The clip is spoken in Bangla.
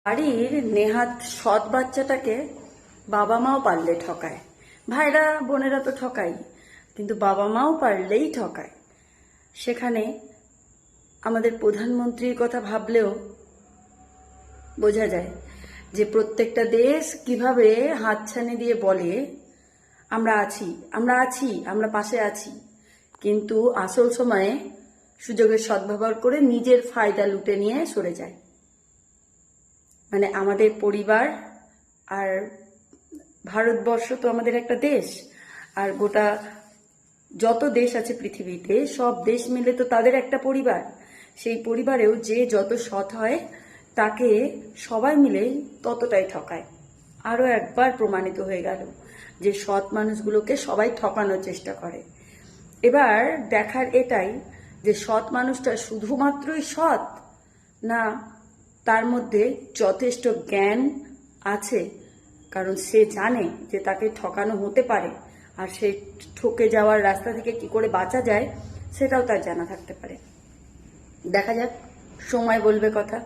বাড়ির নেহাত সৎ বাচ্চাটাকে বাবা মাও পারলে ঠকায়। ভাইরা বোনেরা তো ঠকাই, কিন্তু বাবা মাও পারলেই ঠকায়। সেখানে আমাদের প্রধানমন্ত্রীর কথা ভাবলেও বোঝা যায় যে প্রত্যেকটা দেশ কিভাবে হাতছানি দিয়ে বলে আমরা আছি, আমরা আছি, আমরা পাশে আছি, কিন্তু আসল সময়ে সুযোগের সদ্ব্যবহার করে নিজের ফায়দা লুটে নিয়ে সরে যায়। মানে আমাদের পরিবার আর ভারতবর্ষ তো আমাদের একটা দেশ, আর গোটা যত দেশ আছে পৃথিবীতে সব দেশ মিলে তো তাদের একটা পরিবার। সেই পরিবারেও যে যত সৎ হয় তাকে সবাই মিলে ততটাই ঠকায়। আরও একবার প্রমাণিত হয়ে গেল যে সৎ মানুষগুলোকে সবাই ঠকানোর চেষ্টা করে। এবার দেখার এটাই যে সৎ মানুষটা শুধুমাত্রই সৎ, না তার মধ্যে যথেষ্ট জ্ঞান আছে, কারণ সে জানে যে তাকে ঠকানো হতে পারে, আর সে ঠকে যাওয়ার রাস্তা থেকে কি করে বাঁচা যায় সেটাও তার জানা থাকতে পারে। দেখা যাক, সময় বলবে কথা।